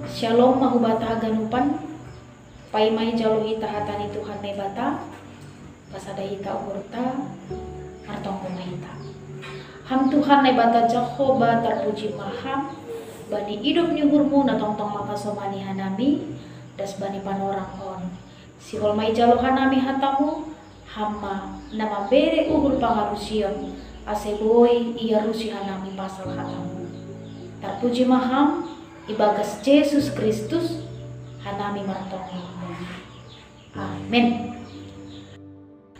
Shalom mahubata ganupan pai mai jalo hita hatani Tuhan mai bata pasada hita urta artong hita ham Tuhan mai bata Jehovah terpuji maham bani hidup nyuhurmu na tong maka somani hanami das bani panorang on sihol mai jalo hanami hatamu hamma nama bere uhul pangarusion aseboy iya rusi hanami pasal hatamu terpuji maham ibagas Yesus Kristus hanami martongi. Amin.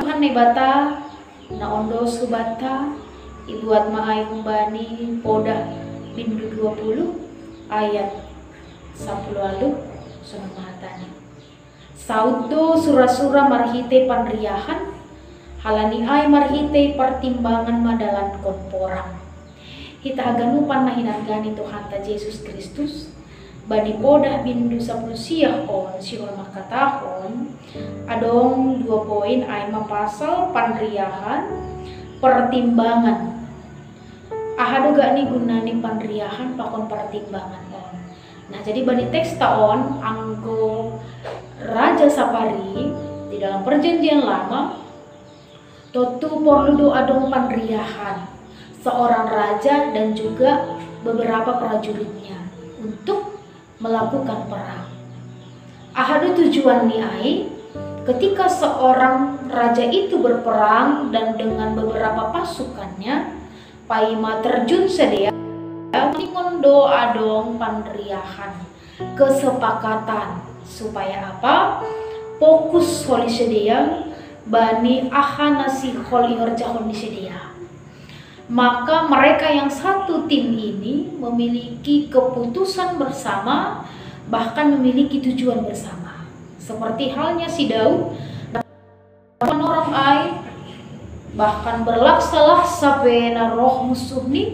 Tuhan nebata na ondo subata ibuat maai kumbani poda bindu 20 ayat 10 alu sunah mahatani. Saudo sura-sura marhite panriahan halani ai marhite pertimbangan madalan konporang. Hita aganupan mahinagani Tuhan ta Yesus Kristus bani podah bindu 10 siah on sihol makatahon adong 2 poin aima pasal panriahan pertimbangan ahado gak ni gunani panriahan pakon pertimbangan on. Nah jadi bani teks taon anggo Raja Sapari di dalam perjanjian lama totu porludo adong panriahan seorang raja dan juga beberapa prajuritnya untuk melakukan perang. Ahadu tujuan niai ketika seorang raja itu berperang dan dengan beberapa pasukannya paima terjun sedia ngondo adong pandriahan kesepakatan supaya apa? Fokus holi sedia bani ahana si holi horjahon sedia. Maka mereka yang satu tim ini memiliki keputusan bersama, bahkan memiliki tujuan bersama. Seperti halnya si Daud, orang ai, bahkan berlaksalah sampai roh musuh nih,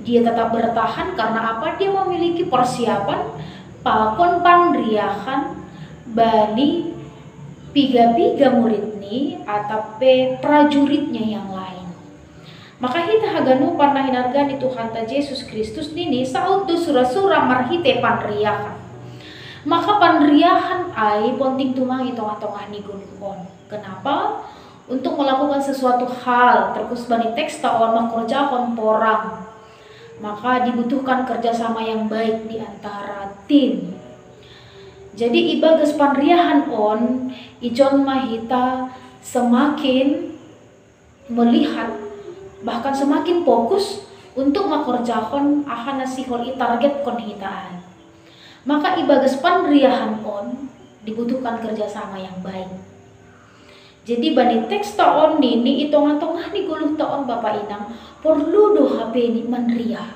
dia tetap bertahan karena apa? Dia memiliki persiapan, pakon pandriahan, bani piga-piga murid nih, atau prajuritnya yang lain. Maka hita haganu panahinargani Tuhan ta Yesus Kristus nini saud do sura-sura marhite panriahan. Maka panriahan ai ponting tumang itong-atongah ni gunung. Kenapa? Untuk melakukan sesuatu hal terkus bani teks taon makerjakan porang. Maka dibutuhkan kerjasama yang baik di antara tim. Jadi ibagas panriahan on ijon mahita semakin melihat bahkan semakin fokus untuk makorjakon ahana sihol target kon hitaan. Maka ibagas pandriahan on dibutuhkan kerjasama yang baik. Jadi bani teks taon nini itong-atongah ni guluh taon Bapak Inang perlu do HP ni manriah.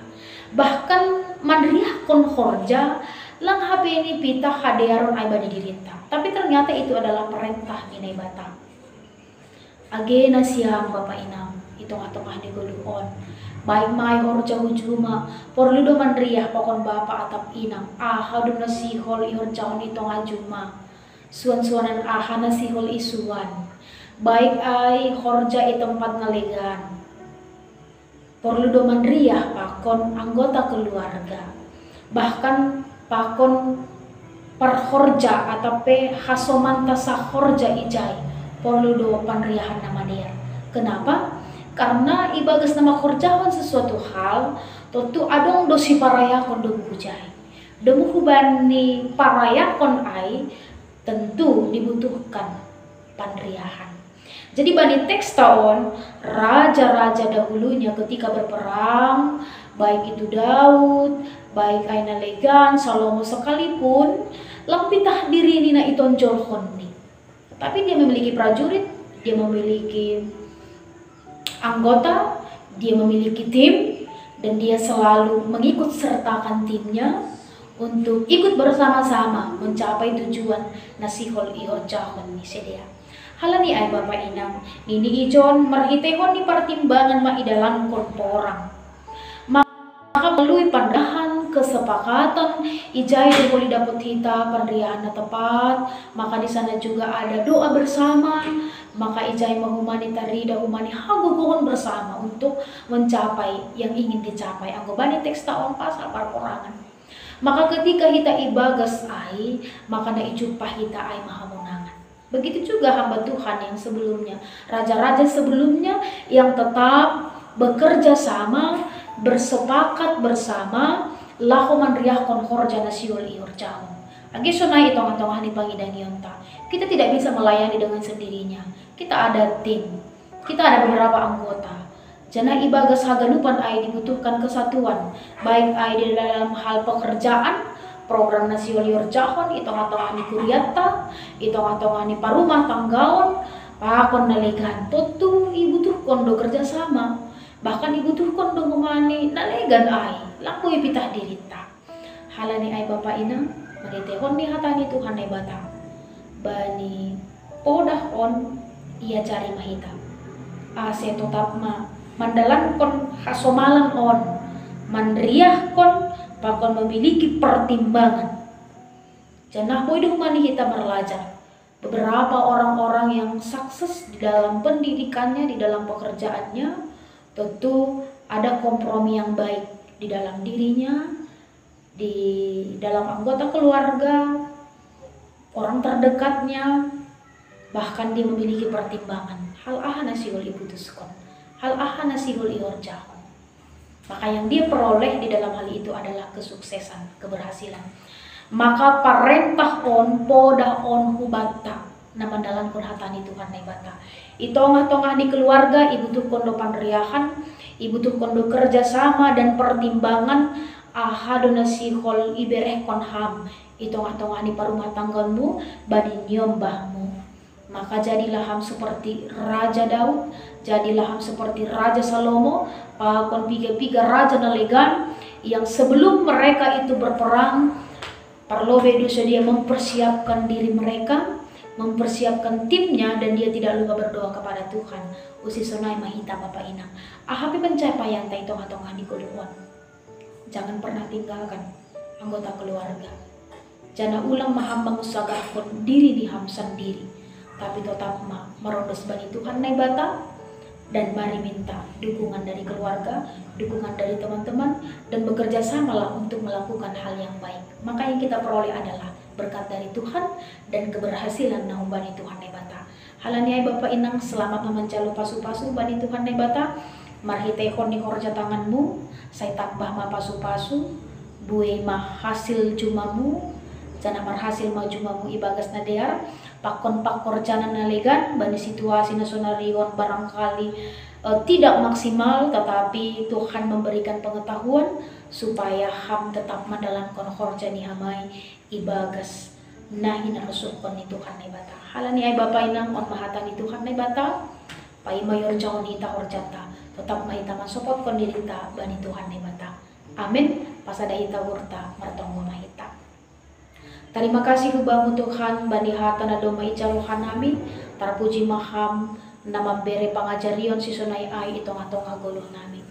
Bahkan manriah kon horja lang HP ni pita hadearon ay bani dirita. Tapi ternyata itu adalah perintah minay bata. Agena siang Bapak Inang itong-atongah ni guluhon baik may horja hujuma porludo manriah pokon bapa atap inang ahadu na sihol ihorjaon itong ajuma suan-suanan ahana sihol isuan baik ay horja itempat ngalegan porludo manriah pakon anggota keluarga bahkan pakon perhorja atau hasomanta sahorja ijai porludo panriahan nama dia. Kenapa? Karena ibagas nama korjawan sesuatu hal tentu adong dosi parayakon domu hujai domu hubani parayakon ai tentu dibutuhkan panriahan. Jadi bani teks taon raja-raja dahulunya ketika berperang baik itu Daud baik Aina Legan Salomo sekalipun lampitah diri nina itonjol honni tapi dia memiliki prajurit dia memiliki anggota, dia memiliki tim dan dia selalu mengikut sertakan timnya untuk ikut bersama-sama mencapai tujuan nasihol ihorjahon ni sedia. Halani ay Bapak Inang, nini ijon marhitehon ni pertimbangan maidalan korporang. Maka melalui pandahan kesepakatan ijai boleh dapat hita panriahan na tepat, maka di sana juga ada doa bersama. Maka ijai mahumani tarida humani haguguhon bersama untuk mencapai yang ingin dicapai. Anggobani teks taon pasal perporangan. Maka ketika kita ibagas ai, maka na ijupah kita ai mahamunangan. Begitu juga hamba Tuhan yang sebelumnya, raja-raja sebelumnya yang tetap bekerja sama, bersepakat bersama, lahu manriahkon horja nasiul iur jahon. Agi sunai itong-itong hani pangidang yonta. Kita tidak bisa melayani dengan sendirinya. Kita ada tim, kita ada beberapa anggota. Jana ibagas hagalupan ai dibutuhkan kesatuan, baik ai di dalam hal pekerjaan, program nasional jahon, itong-itong ani kuriata, itong-itong ani parumah tanggaon, pakon naligan, tentu ibutuhkan do kerjasama, bahkan ibutuhkan do ngumani nalegan ai, laku ipitah dirita. Halani ai bapak ina, maritehon ni hatani Tuhan ai batang, bani podah on ia cari mahita, ase tetap ma mandalan kon hasomalan on, mandriah kon pakon memiliki pertimbangan. Janah boy humani kita merelajar. Beberapa orang-orang yang sukses di dalam pendidikannya, di dalam pekerjaannya, tentu ada kompromi yang baik di dalam dirinya, di dalam anggota keluarga, orang terdekatnya, bahkan dia memiliki pertimbangan. Hal ahana siul ibutuskon, hal ahana siul iorjahon. Maka yang dia peroleh di dalam hal itu adalah kesuksesan, keberhasilan. Maka parentah on, poda on hubata, nama dalam kurhatani Tuhan naibata. Itongah-tongah di keluarga, ibu tuh kondo panriahan, ibu tuh kondo kerjasama dan pertimbangan, ahadona sihol ibereh konham, itongah-tongah di parumah tanggamu, badi nyombahmu. Maka jadilah ham seperti Raja Daud, jadilah ham seperti Raja Salomo, pakon piga-piga raja nalegan yang sebelum mereka itu berperang, parlobe dosa dia mempersiapkan diri mereka, mempersiapkan timnya, dan dia tidak lupa berdoa kepada Tuhan. Usi sonai mahita bapak inang, ahapi pencapaian tai tongah-tongah di kuluan. Jangan pernah tinggalkan anggota keluarga. Jangan ulang maham mengusagahkan diri di ham sendiri, tapi tetap merondos bani Tuhan naibata, dan mari minta dukungan dari keluarga, dukungan dari teman-teman, dan bekerja samalah untuk melakukan hal yang baik. Maka yang kita peroleh adalah berkat dari Tuhan dan keberhasilan nahum bani Tuhan naibata. Halaniai bapak inang selamat memancalu pasu-pasu bani Tuhan naibata, marhitehon ni horja tanganmu, saya tambah ma pasu-pasu, buai mah hasil jumamu, jana marhasil ma jumamu ibagas nadear, pakon pakor jana nalegan bani situasi nasionalion barangkali tidak maksimal, tetapi Tuhan memberikan pengetahuan supaya ham tetap mendalamkan horja ni hamai ibagas nahi narusukon ni Tuhan ni bata. Halani ay bapak inang on mahatan ni Tuhan ni bata, pai mayor jauh ni ta horjata tetap mahita masopot kon dirita bani Tuhan ni bata. Amin. Pasada hita hurta martonggo mahita. Terima kasih hubamu Tuhan, bani hata na doma ijaluhan nami, tarpuji maham, nama bere pangajarion si sonai ai itong-atong aguluh nami.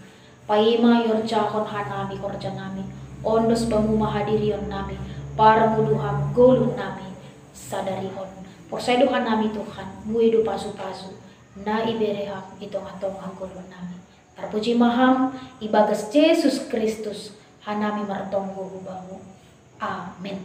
Paima yorjahon hanami korja nami, ondos bamu mahadirion nami, para muduham guluh nami, sadarihon. Porseduhan nami Tuhan, muidu pasu-pasu, na ibereham itong-atong aguluh nami. Tarpuji maham, ibagas Yesus Kristus, hanami martonggo hubamu. Amin.